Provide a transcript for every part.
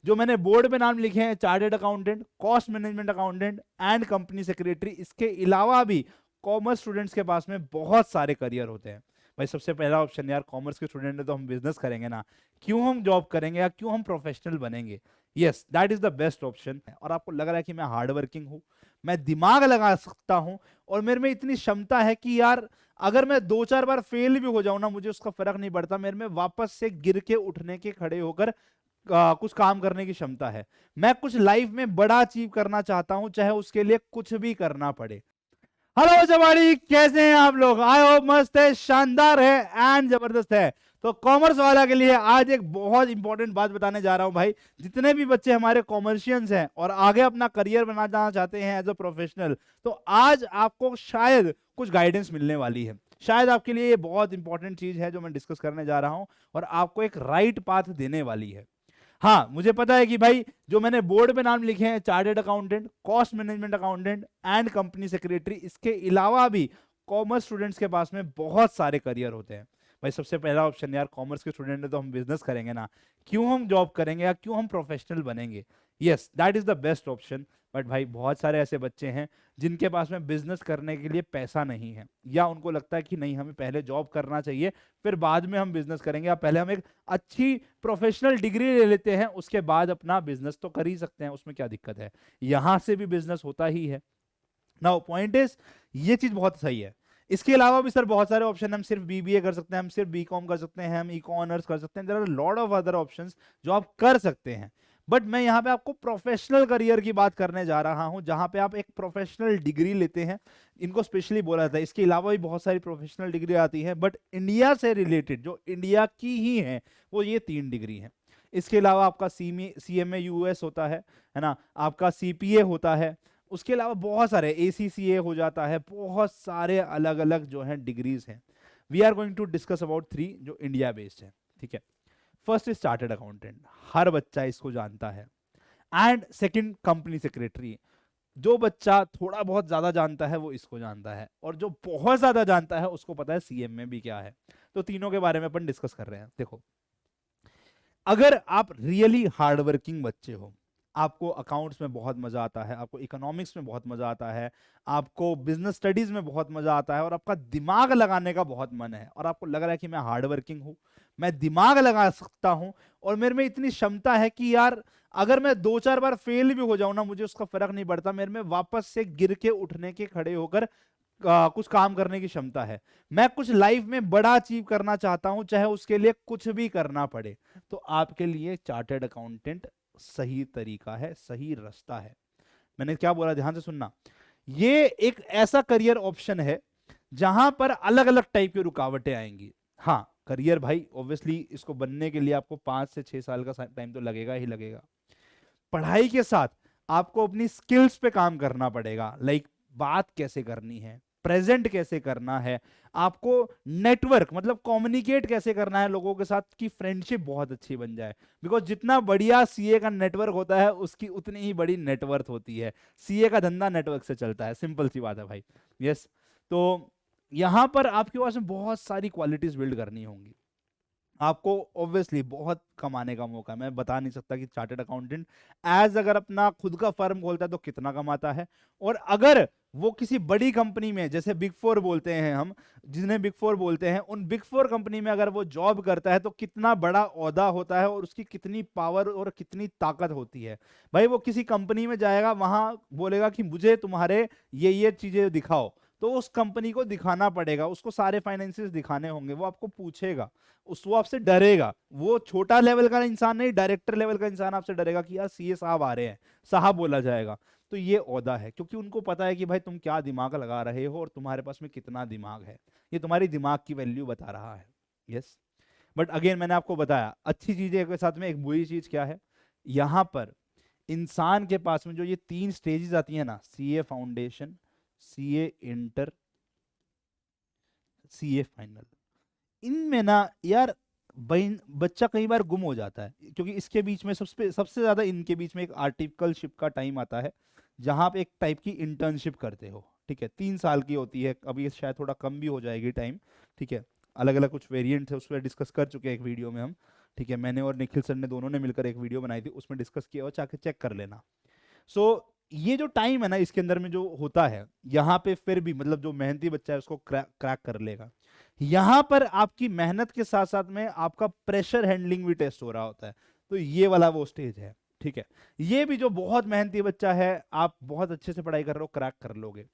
जो मैंने बोर्ड पे नाम लिखे हैं, chartered accountant, cost management accountant and company secretary, इसके अलावा भी कॉमर्स स्टूडेंट्स के पास में बहुत सारे करियर होते हैं। भाई सबसे पहला ऑप्शन, यार कॉमर्स के स्टूडेंट है तो हम बिजनेस करेंगे ना, क्यों हम जॉब करेंगे या क्यों हम प्रोफेशनल बनेंगे। Yes, that is the best option. और आपको लग रहा है कि मैं हार्ड वर्किंग हूँ, मैं दिमाग लगा सकता हूँ, और मेरे में इतनी क्षमता है कि यार अगर मैं 2-4 बार फेल भी हो जाऊं ना, मुझे उसका फर्क नहीं पड़ता, मेरे में वापस से गिर के उठने के, खड़े होकर कुछ काम करने की क्षमता है। मैं कुछ लाइफ में बड़ा अचीव करना चाहता हूं, चाहे उसके लिए कुछ भी करना पड़े। हेलो जवाड़ी, कैसे हैं आप लोग? आई होप मस्त है, शानदार है एंड जबरदस्त है। तो कॉमर्स वाला के लिए आज एक बहुत इंपॉर्टेंट बात बताने जा रहा हूं भाई। जितने भी बच्चे हमारे कॉमर्शियंस हैं और आगे अपना करियर बनाना चाहते हैं एज अ प्रोफेशनल, तो आज आपको शायद कुछ गाइडेंस मिलने वाली है। शायद आपके लिए ये बहुत इंपॉर्टेंट चीज है जो मैं डिस्कस करने जा रहा हूं, और आपको एक राइट पाथ देने वाली है। हाँ, मुझे पता है कि भाई जो मैंने बोर्ड पे नाम लिखे हैं, chartered accountant, cost management accountant and company secretary, इसके अलावा भी कॉमर्स स्टूडेंट्स के पास में बहुत सारे करियर होते हैं। भाई सबसे पहला ऑप्शन, यार कॉमर्स के स्टूडेंट है तो हम बिजनेस करेंगे ना, क्यों हम जॉब करेंगे या क्यों हम प्रोफेशनल बनेंगे। Yes, that is the best option. But भाई बहुत सारे ऐसे बच्चे हैं जिनके पास में बिजनेस करने के लिए पैसा नहीं है, या उनको लगता है कि नहीं हमें पहले जॉब करना चाहिए, फिर बाद में हम बिजनेस करेंगे, या पहले हम एक अच्छी प्रोफेशनल डिग्री ले लेते हैं, उसके बाद अपना बिजनेस तो कर ही सकते हैं, उसमें क्या दिक्कत है, यहां से भी बिजनेस होता ही है। नाउ पॉइंट इज, ये चीज बहुत सही है। इसके अलावा भी सर बहुत सारे ऑप्शन, हम सिर्फ बीबीए कर सकते हैं, हम सिर्फ बीकॉम कर सकते हैं, हम इको ऑनर्स कर सकते हैं, there are lot of other options जो आप कर सकते हैं। बट मैं यहाँ पे आपको प्रोफेशनल करियर की बात करने जा रहा हूं, जहां पे आप एक प्रोफेशनल डिग्री लेते हैं। इनको स्पेशली बोला जाता है, इसके अलावा भी बहुत सारी प्रोफेशनल डिग्री आती है, बट इंडिया से रिलेटेड जो इंडिया की ही है वो ये 3 डिग्री है। इसके अलावा आपका CMA US होता है ना, आपका CPA होता है, उसके अलावा बहुत सारे ACCA हो जाता है, बहुत सारे अलग अलग जो हैं डिग्रीज हैं। We are going to discuss about 3 जो इंडिया बेस्ड है, ठीक है। फर्स्ट इज चार्टर्ड अकाउंटेंट, हर बच्चा इसको जानता है। एंड सेकंड कंपनी सेक्रेटरी, जो बच्चा थोड़ा बहुत ज्यादा जानता है वो इसको जानता है, और जो बहुत ज्यादा जानता है उसको पता है CMA भी क्या है। तो तीनों के बारे में अपन डिस्कस कर रहे हैं। देखो, अगर आप रियली हार्डवर्किंग बच्चे हो, आपको अकाउंट्स में बहुत मजा आता है, आपको इकोनॉमिक्स में बहुत मजा आता है, आपको बिजनेस स्टडीज में बहुत मजा आता है, और आपका दिमाग लगाने का बहुत मन है, और आपको लग रहा है कि मैं हार्डवर्किंग हूं, मैं दिमाग लगा सकता हूं, और मेरे में इतनी क्षमता है कि यार अगर मैं 2-4 बार फेल भी हो जाऊं ना, मुझे उसका फर्क नहीं पड़ता, मेरे में वापस से गिर के उठने के, खड़े होकर कुछ काम करने की क्षमता है। मैं कुछ लाइफ में बड़ा अचीव करना चाहता हूं, चाहे उसके लिए कुछ भी करना पड़े, तो आपके लिए चार्टर्ड अकाउंटेंट सही तरीका है, सही रास्ता है। मैंने क्या बोला, ध्यान से सुनना। ये एक ऐसा करियर ऑप्शन है जहां पर अलग अलग टाइप की रुकावटें आएंगी। हाँ, करियर भाई ऑब्वियसली इसको बनने के लिए आपको 5 से 6 साल का टाइम तो लगेगा ही लगेगा। पढ़ाई के साथ आपको अपनी स्किल्स पे काम करना पड़ेगा, लाइक बात कैसे करनी है, प्रेजेंट कैसे करना है, आपको नेटवर्क मतलब कम्युनिकेट कैसे करना है लोगों के साथ कि फ्रेंडशिप बहुत अच्छी बन जाए। बिकॉज जितना बढ़िया सीए का नेटवर्क होता है उसकी उतनी ही बड़ी नेटवर्थ होती है। सीए का धंधा नेटवर्क से चलता है, सिंपल सी बात है भाई। यस, तो यहां पर आपके पास में बहुत सारी क्वालिटीज बिल्ड करनी होंगी। आपको ऑब्वियसली बहुत कमाने का मौका है। मैं बता नहीं सकता कि चार्टर्ड अकाउंटेंट एज अगर अपना खुद का फर्म खोलता है तो कितना कमाता है, और अगर वो किसी बड़ी कंपनी में, जैसे बिग फोर बोलते हैं हम, जिन्हें बिग फोर बोलते हैं, उन बिग फोर कंपनी में अगर वो जॉब करता है तो कितना बड़ा ओहदा होता है और उसकी कितनी पावर और कितनी ताकत होती है। भाई वो किसी कंपनी में जाएगा, वहां बोलेगा कि मुझे तुम्हारे ये चीजें दिखाओ, तो उस कंपनी को दिखाना पड़ेगा, उसको सारे फाइनेंसिस दिखाने होंगे, वो आपको पूछेगा, वो आपसे डरेगा। वो छोटा लेवल का इंसान नहीं, डायरेक्टर लेवल का इंसान आपसे डरेगा कि यार सीए साहब आ रहे हैं, साहब बोला जाएगा। तो ये ओहदा है, क्योंकि उनको पता है कि भाई तुम क्या दिमाग लगा रहे हो और तुम्हारे पास में कितना दिमाग है। ये तुम्हारी दिमाग की वैल्यू बता रहा है। यस, बट अगेन मैंने आपको बताया, अच्छी चीजें के साथ में एक बुरी चीज क्या है। यहां पर इंसान के पास में जो ये 3 स्टेजेस आती है ना, CA foundation, CA inter, CA final, इनमें ना यार बच्चा कई बार गुम हो जाता है, क्योंकि इसके बीच में सबसे सबसे ज्यादा इनके बीच में एक आर्टिकलशिप का टाइम आता है, जहां आप एक टाइप की इंटर्नशिप करते हो। ठीक है, 3 साल की होती है, अभी ये शायद थोड़ा कम भी हो जाएगी टाइम। ठीक है, अलग अलग कुछ वेरिएंट है, उस पर डिस्कस कर चुके हैं एक वीडियो में हम। ठीक है, मैंने और निखिल सर ने दोनों ने मिलकर एक वीडियो बनाई थी, उसमें डिस्कस किया, और जाके चेक कर लेना। सो ये जो टाइम है ना इसके अंदर में जो होता है, यहाँ पे फिर भी मतलब जो मेहनती बच्चा है उसको क्रैक कर लेगा। यहाँ पर आपकी मेहनत के साथ साथ में आपका प्रेशर हैंडलिंग भी टेस्ट हो रहा होता है, तो ये वाला वो स्टेज है। ठीक है, ये भी जो बहुत मेहनती बच्चा है, आप बहुत अच्छे से पढ़ाई कर रहे हो, क्रैक कर लोगे।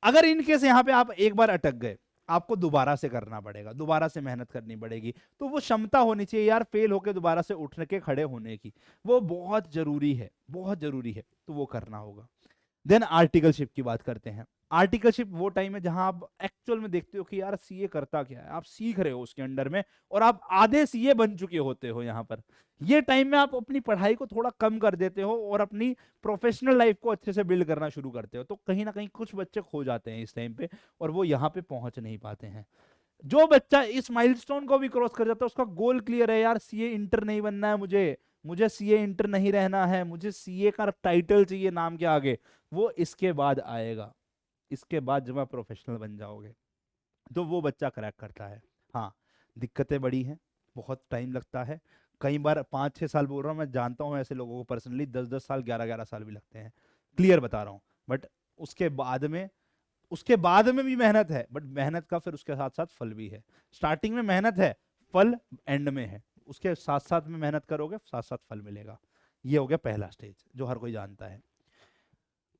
अगर इनकेस यहाँ पे आप एक बार अटक गए, आपको दोबारा से करना पड़ेगा, दोबारा से मेहनत करनी पड़ेगी, तो वो क्षमता होनी चाहिए यार फेल होके दोबारा से उठ के खड़े होने की, वो बहुत जरूरी है, बहुत जरूरी है, तो वो करना होगा। देन आर्टिकलशिप की बात करते हैं। आर्टिकलशिप वो टाइम है जहां आप एक्चुअल में देखते हो कि यार सीए करता क्या है, आप सीख रहे हो उसके अंडर में, और आप आधे सीए बन चुके होते हो यहाँ पर। ये टाइम में आप अपनी पढ़ाई को थोड़ा कम कर देते हो और अपनी प्रोफेशनल लाइफ को अच्छे से बिल्ड करना शुरू करते हो, तो कहीं ना कहीं कुछ बच्चे खो जाते हैं इस टाइम पे, और वो यहाँ पे पहुंच नहीं पाते हैं। जो बच्चा इस माइलस्टोन को भी क्रॉस कर जाता है, उसका गोल क्लियर है, यार सीए इंटर नहीं बनना है मुझे, मुझे सीए इंटर नहीं रहना है, मुझे सीए का टाइटल चाहिए नाम के आगे, वो इसके बाद आएगा, इसके बाद जब आप प्रोफेशनल बन जाओगे, तो वो बच्चा क्रैक करता है। हाँ, दिक्कतें बड़ी हैं, बहुत टाइम लगता है, कई बार 5-6 साल बोल रहा हूँ, मैं जानता हूँ ऐसे लोगों को पर्सनली, 10-10 साल 11-11 साल भी लगते हैं, क्लियर बता रहा हूँ। बट उसके बाद में, उसके बाद में भी मेहनत है, बट मेहनत का फिर उसके साथ साथ फल भी है। स्टार्टिंग में मेहनत है, फल एंड में है, उसके साथ साथ में मेहनत करोगे, साथ साथ फल मिलेगा। ये हो गया पहला स्टेज जो हर कोई जानता है।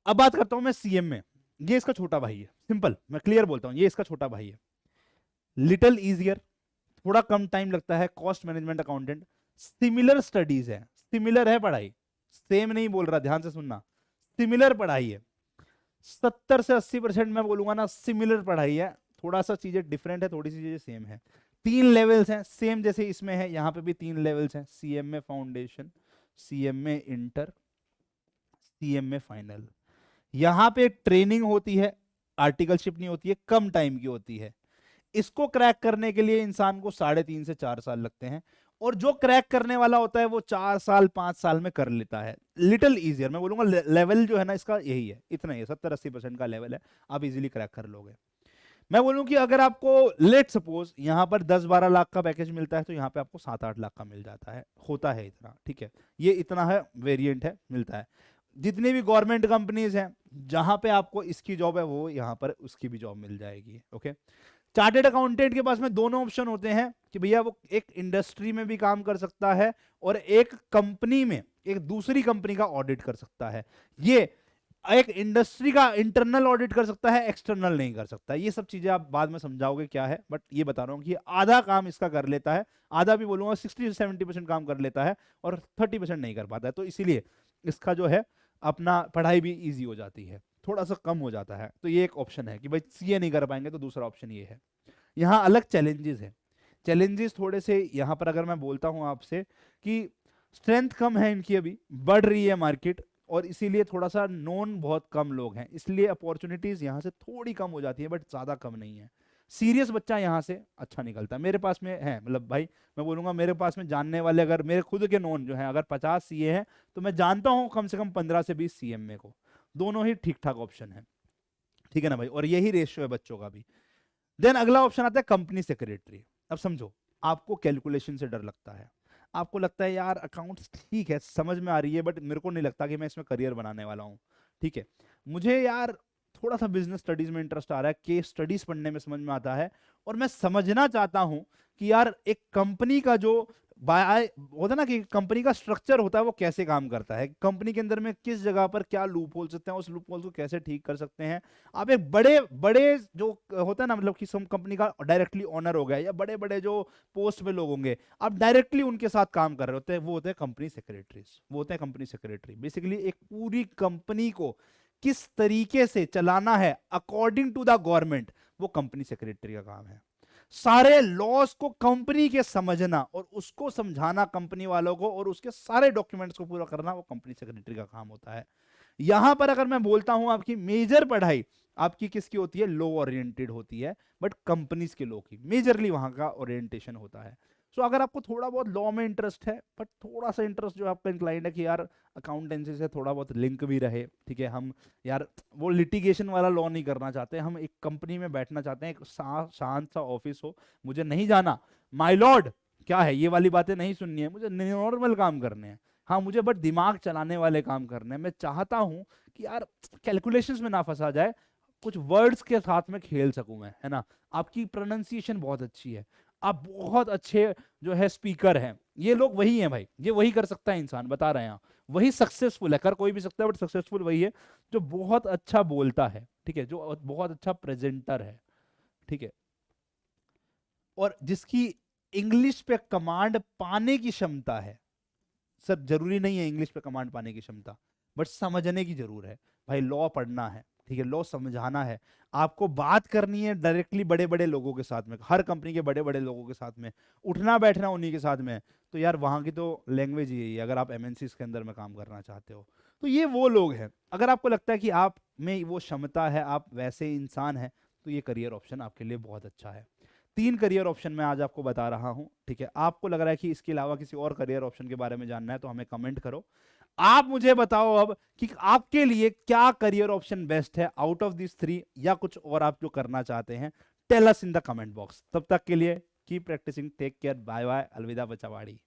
अब बात करता हूं मैं सीएम में, ये इसका छोटा भाई है, सिंपल, मैं क्लियर बोलता हूं, ये इसका छोटा भाई है, लिटिल इजियर, थोड़ा कम टाइम लगता है, cost management accountant, similar studies है, सिमिलर है पढ़ाई, सेम नहीं बोल रहा, ध्यान से सुनना, सिमिलर पढ़ाई है, 70 से 80% मैं बोलूंगा ना सिमिलर पढ़ाई है, थोड़ा सा चीजें डिफरेंट है, थोड़ी सी चीजें सेम है। 3 लेवल्स हैं सेम, जैसे इसमें है, यहाँ पे भी 3 लेवल्स हैं, सीएम में फाउंडेशन, सीएम में इंटर, सीएम में फाइनल। यहाँ पे ट्रेनिंग होती है, आर्टिकलशिप नहीं होती है, कम टाइम की होती है। इसको क्रैक करने के लिए इंसान को 3.5 से 4 साल लगते हैं, और जो क्रैक करने वाला होता है वो 4 साल 5 साल में कर लेता है। लिटिल इजियर मैं बोलूंगा, लेवल जो है ना इसका यही है, इतना ही 70-80% का लेवल है, आप इजीली क्रैक कर लोगे। मैं बोलूं कि अगर आपको लेट सपोज यहाँ पर 10-12 लाख का पैकेज मिलता है, तो यहाँ पे आपको 7-8 लाख का मिल जाता है, होता है इतना, ठीक है, ये इतना है, वेरिएंट है, मिलता है। जितनी भी गवर्नमेंट कंपनीज हैं जहां पे आपको इसकी जॉब है, वो यहाँ पर उसकी भी जॉब मिल जाएगी। ओके, चार्टेड अकाउंटेंट के पास में दोनों ऑप्शन होते हैं कि भैया वो एक इंडस्ट्री में भी काम कर सकता है, और एक कंपनी में एक दूसरी कंपनी का ऑडिट कर सकता है। ये एक इंडस्ट्री का इंटरनल ऑडिट कर सकता है, एक्सटर्नल नहीं कर सकता। ये सब चीजें आप बाद में समझाओगे क्या है, बट ये बता रहा हूं कि आधा काम इसका कर लेता है, आधा भी बोलूंगा 60-70% काम कर लेता है, और 30% नहीं कर पाता है, तो इसीलिए इसका जो है अपना पढ़ाई भी ईजी हो जाती है, थोड़ा सा कम हो जाता है। तो ये एक ऑप्शन है कि भाई सीए नहीं कर पाएंगे, तो दूसरा ऑप्शन ये है। यहाँ अलग चैलेंजेस है, चैलेंजेस थोड़े से यहाँ पर अगर मैं बोलता हूँ आपसे कि स्ट्रेंथ कम है इनकी, अभी बढ़ रही है मार्केट, और इसीलिए थोड़ा सा नोन बहुत कम लोग हैं, इसलिए अपॉर्चुनिटीज यहाँ से थोड़ी कम हो जाती है, बट ज्यादा कम नहीं है। सीरियस बच्चा यहाँ से अच्छा निकलता है, मेरे पास में है, मतलब भाई मैं बोलूंगा मेरे पास में जानने वाले, अगर मेरे खुद के नोन जो है अगर 50 सीए हैं, तो मैं जानता हूँ कम से कम 15 से 20 सीएमए को, दोनों ही ठीक ठाक ऑप्शन है, ठीक है ना भाई, और यही रेशियो है बच्चों का भी। देन अगला ऑप्शन आता है कंपनी सेक्रेटरी। अब समझो, आपको कैलकुलेशन से डर लगता है, आपको लगता है यार अकाउंट्स ठीक है, समझ में आ रही है, बट मेरे को नहीं लगता कि मैं इसमें करियर बनाने वाला हूँ, ठीक है, मुझे यार थोड़ा सा बिजनेस स्टडीज में इंटरेस्ट आ रहा है, केस स्टडीज पढ़ने में समझ में आता है, और मैं समझना चाहता हूं कि यार एक कंपनी का जो बाय होता है ना, कि कंपनी का स्ट्रक्चर होता है वो कैसे काम करता है, कंपनी के अंदर में किस जगह पर क्या लूप होल सकते हैं, उस लूप होल को कैसे ठीक कर सकते हैं। आप एक बड़े बड़े जो होता है ना, मतलब कि सम कंपनी का डायरेक्टली ओनर हो गया, या बड़े बड़े जो पोस्ट पे लोग होंगे, आप डायरेक्टली उनके साथ काम कर रहे होते हैं, वो होते हैं कंपनी सेक्रेटरीज, वो होते हैं कंपनी सेक्रेटरी। बेसिकली एक पूरी कंपनी को किस तरीके से चलाना है अकॉर्डिंग टू द गवर्नमेंट, वो कंपनी सेक्रेटरी का काम है। सारे लॉस को कंपनी के समझना और उसको समझाना कंपनी वालों को, और उसके सारे डॉक्यूमेंट्स को पूरा करना, वो कंपनी सेक्रेटरी का काम होता है। यहां पर अगर मैं बोलता हूं आपकी मेजर पढ़ाई आपकी किसकी होती है, लो ओरिएंटेड होती है, बट कंपनीज के लो की मेजरली वहां का ओरिएंटेशन होता है। सो अगर आपको थोड़ा बहुत लॉ में इंटरेस्ट है, बट थोड़ा सा इंटरेस्ट जो आपका इंक्लाइंड है कि यार अकाउंटेंसी से थोड़ा बहुत लिंक भी रहे, ठीक है, हम यार वो लिटिगेशन वाला लॉ नहीं करना चाहते, हम एक कंपनी में बैठना चाहते हैं, एक शांत सा ऑफिस हो, मुझे नहीं जाना माय लॉर्ड क्या है, ये वाली बातें नहीं सुननी है, मुझे नॉर्मल काम करने हैं। हाँ, मुझे बट दिमाग चलाने वाले काम करने हैं। मैं चाहता हूँ कि यार कैलकुलेशंस में ना फंसा जाए, कुछ वर्ड्स के साथ में खेल सकूं मैं, है ना। आपकी प्रोनाउंसिएशन बहुत अच्छी है, आप बहुत अच्छे जो है स्पीकर हैं। ये लोग वही हैं भाई, ये वही कर सकता है इंसान, बता रहे हैं। वही सक्सेसफुल है, कर कोई भी सकता है बट सक्सेसफुल वही है जो बहुत अच्छा बोलता है, ठीक है, जो बहुत अच्छा प्रेजेंटर है, ठीक है, और जिसकी इंग्लिश पे कमांड पाने की क्षमता है। सर जरूरी नहीं है इंग्लिश पे कमांड पाने की क्षमता, बट समझने की जरूर है। भाई लॉ पढ़ना है, ठीक है, लॉ समझाना है, आपको बात करनी है डायरेक्टली बड़े बड़े लोगों के साथ में, हर कंपनी के बड़े बड़े लोगों के साथ में, उठना बैठना उन्हीं के साथ में। तो यार वहां की तो लैंग्वेज ही है, अगर आप एमएनसी के अंदर में काम करना चाहते हो तो ये वो लोग हैं। अगर आपको लगता है कि आप में वो क्षमता है, आप वैसे इंसान हैं, तो ये करियर ऑप्शन आपके लिए बहुत अच्छा है। 3 करियर ऑप्शन मैं आज आपको बता रहा हूं, ठीक है। आपको लग रहा है कि इसके अलावा किसी और करियर ऑप्शन के बारे में जानना है तो हमें कमेंट करो। आप मुझे बताओ अब कि आपके लिए क्या करियर ऑप्शन बेस्ट है आउट ऑफ दिस 3, या कुछ और आप जो करना चाहते हैं। Tell us in the comment box. तब तक के लिए keep practicing, take care, bye bye, अलविदा बचावाड़ी।